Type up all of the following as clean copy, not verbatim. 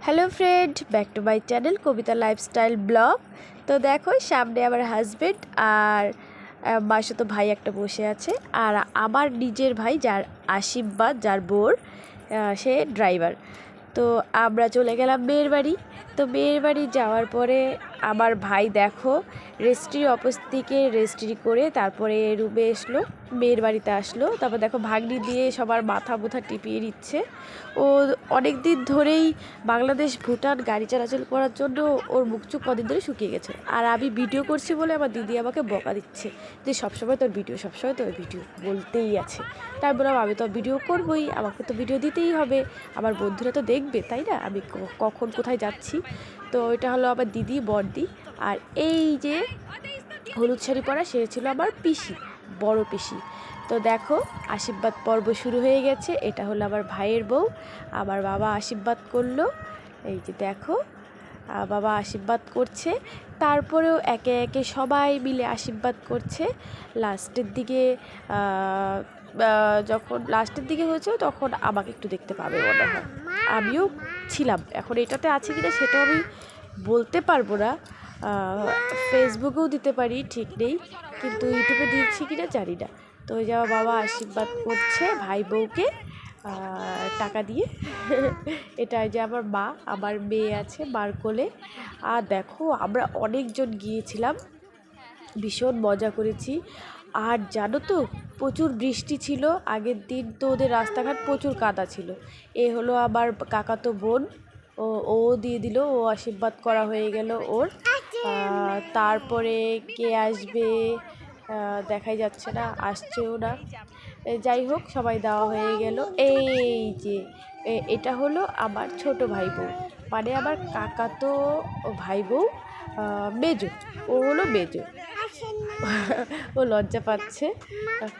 Hello friend, back to my channel Kabita lifestyle blog. তো দেখো সামনে আমার হাজব্যান্ড আর মাসিতো ভাই একটা বসে আছে, আর আমার নিজের ভাই যার আশীর্বাদ, যার বোর, সে ড্রাইভার। তো আমরা চলে গেলাম মেয়ের বাড়ি। তো মেয়ের বাড়ি যাওয়ার পরে আমার ভাই দেখো রেজিস্ট্রি অফিস থেকে রেজিস্ট্রি করে তারপরে রুমে আসলো, মেয়ের বাড়িতে আসলো। তারপর দেখো ভাগ্নি দিয়ে সবার মাথা মুথা টিপিয়ে নিচ্ছে। ও অনেক দিন ধরেই বাংলাদেশ ভুটান গাড়ি চলাচল করার জন্য ওর মুখ চুখ কদিন ধরে শুকিয়ে গেছে, আর আমি ভিডিও করছি বলে আমার দিদি আমাকে বকা দিচ্ছে যে সবসময় তোর ভিডিও, সবসময় তোর ভিডিও বলতেই আছে। তাই বললাম আমি তো ভিডিও করবোই, আমাকে তো ভিডিও দিতেই হবে, আমার বন্ধুরা তো দেখবে, তাই না, আমি কখন কোথায় যাচ্ছি। তো এটা হলো আমার দিদি, বড়দি। আর এই যে হলুদ শাড়ি পরা, সে ছিল আমার পিসি, বড় পিসি। তো দেখো আশীর্বাদ পর্ব শুরু হয়ে গেছে। এটা হলো আমার ভাইয়ের বউ, আমার বাবা আশীর্বাদ করলো। এই যে দেখো বাবা আশীর্বাদ করছে, তারপরেও একে একে সবাই মিলে আশীর্বাদ করছে। লাস্টের দিকে যখন লাস্টের দিকে হয়েছে তখন আমাকে একটু দেখতে পাবে মনে হয়, আমিও ছিলাম। এখন এটাতে আছে কিনা সেটাও আমি বলতে পারবো না, ফেসবুকেও দিতে পারি ঠিক নেই, কিন্তু ইউটিউবে দিচ্ছি কিনা জানি না। তো ওই যে আমার বাবা আশীর্বাদ করছে ভাই বউকে টাকা দিয়ে। এটা যে আমার মা, আমার মেয়ে আছে মার কোলে। আর দেখো আমরা অনেকজন গিয়েছিলাম, ভীষণ মজা করেছি। আর জানো তো প্রচুর বৃষ্টি ছিল আগের দিন, তো ওদের রাস্তাঘাট প্রচুর কাদা ছিল। এ হলো আমার কাকাতো বোন, ও দিয়ে দিল, ও আশীর্বাদ করা হয়ে গেল ওর। তারপরে কে আসবে দেখাই যাচ্ছে না, আসছেও না। যাই হোক সবাই দেওয়া হয়ে গেল। এই যে এটা হলো আমার ছোট ভাই বউ, মানে আমার কাকাতো ভাই বউ, মেজো, ও হলো মেজো। ও লজ্জা পাচ্ছে,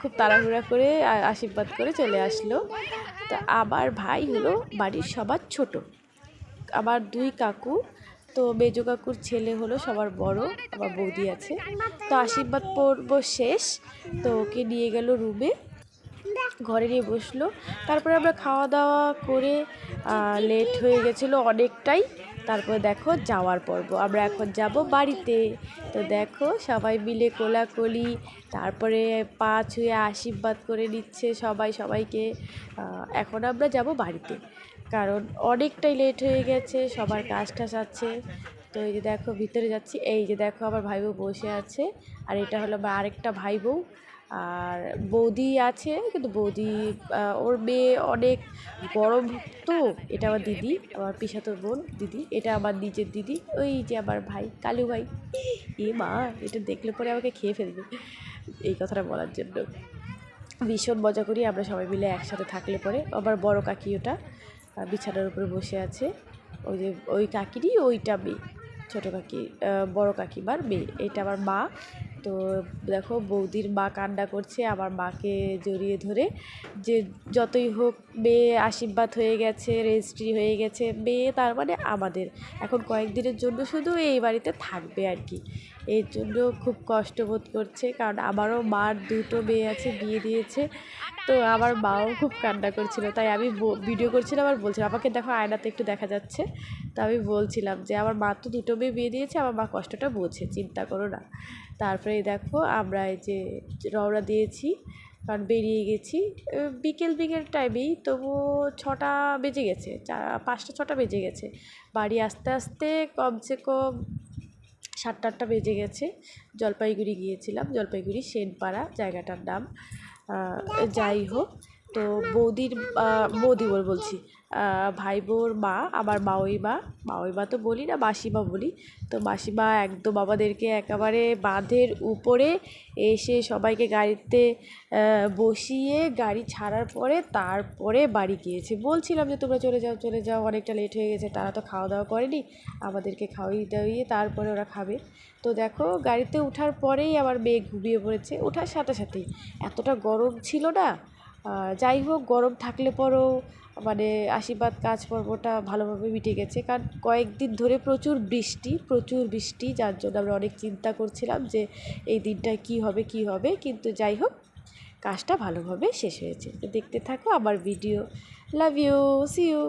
খুব তাড়াহুড়া করে আশীর্বাদ করে চলে আসলো। তা আমার ভাই হলো বাড়ির সবার ছোট, আমার দুই কাকু। তো মেজো কাকুর ছেলে হলো সবার বড়, আমার বৌদি আছে। তো আশীর্বাদ পর্ব শেষ, তো ওকে নিয়ে গেল রুমে, ঘরে নিয়ে বসলো। তারপরে আমরা খাওয়া দাওয়া করে লেট হয়ে গেছিলো অনেকটাই। তারপরে দেখো যাওয়ার পর্ব, আমরা এখন যাব বাড়িতে। তো দেখো সবাই মিলে কোলাকুলি, তারপরে পা ছুঁয়ে আশীর্বাদ করে নিচ্ছে সবাই সবাইকে। এখন আমরা যাব বাড়িতে, কারণ অনেকটাই লেট হয়ে গেছে, সবার কাজ টাজ আছে। তো এই যে দেখো ভিতরে যাচ্ছি, এই যে দেখো আমার ভাই বউ বসে আছে, আর এটা হলো আরেকটা ভাই বউ। আর বৌদি আছে, কিন্তু বৌদি ওর মেয়ে অনেক গরম তো। এটা আমার দিদি, আমার পিসাতো বোন দিদি, এটা আমার নিজের দিদি। ওই যে আমার ভাই কালু ভাই, মা এটা দেখলে পরে আমাকে খেয়ে ফেলবে এই কথাটা বলার জন্য। ভীষণ মজা করি আমরা সবাই মিলে একসাথে থাকলে পরে। আবার বড় কাকি ওটা বিছানার উপরে বসে আছে, ওই যে ওই কাকিরই ওইটা মেয়ে, ছোটো কাকি, বড় কাকিমার মেয়ে। এটা আমার মা। তো দেখো বৌদির মা কান্না করছে আমার মাকে জড়িয়ে ধরে, যে যতই হোক মেয়ে আশীর্বাদ হয়ে গেছে, রেজিস্ট্রি হয়ে গেছে, মেয়ে তার মানে আমাদের এখন কয়েকদিনের জন্য শুধু এই বাড়িতে থাকবে আর কি। এর জন্য খুব কষ্ট বোধ করছে, কারণ আমারও মার দুটো মেয়ে আছে, বিয়ে দিয়েছে। তো আমার মাও খুব কান্না করছিল, তাই আমি ভিডিও করছিলাম আর বলছিলাম, আমাকে দেখো আয়নাতে একটু দেখা যাচ্ছে। তো আমি বলছিলাম যে আমার মা তো দুটো মেয়ে বিয়ে দিয়েছে, আমার মা কষ্টটা বোঝে, চিন্তা করো না। তারপরে দেখো আমরা এই যে রওনা দিয়েছি, কারণ বেরিয়ে গেছি বিকেল টাইমেই, তবু 6টা বেজে গেছে, 5টা 6টা বেজে গেছে। বাড়ি আসতে আসতে কমসে কম 7টা 8টা বেজে গেছে। জলপাইগুড়ি গিয়েছিলাম, জলপাইগুড়ি সেনপাড়া জায়গাটার নাম। যাই হোক, তো বৌদি বলছি, ভাই বউর মা, আমার মাওইমা তো বলি না, মাসিমা বলি। তো মাসিমা একদম আমাদেরকে একেবারে বাঁধের উপরে এসে সবাইকে গাড়িতে বসিয়ে গাড়ি ছাড়ার পরে তারপরে বাড়ি গিয়েছে। বলছিলাম যে তোমরা চলে যাও, অনেকটা লেট হয়ে গেছে। তারা তো খাওয়া দাওয়া করেনি, আমাদেরকে খাওয়িয়ে দাওয়িয়ে তারপরে ওরা খাবে। তো দেখো গাড়িতে ওঠার পরেই আমার মেয়ে ঘুমিয়ে পড়েছে, ওঠার সাথে সাথেই। এতটা গরম ছিল না, যাই হোক গরম থাকলে পরেও মানে আশীর্বাদ কাজ পর্বটা ভালোভাবে মিটে গেছে, কারণ কয়েকদিন ধরে প্রচুর বৃষ্টি, যার জন্য আমরা অনেক চিন্তা করছিলাম যে এই দিনটায় কী হবে, কিন্তু যাই হোক কাজটা ভালোভাবে শেষ হয়েছে। তো দেখতে থাকো আমার video. Love you, see you.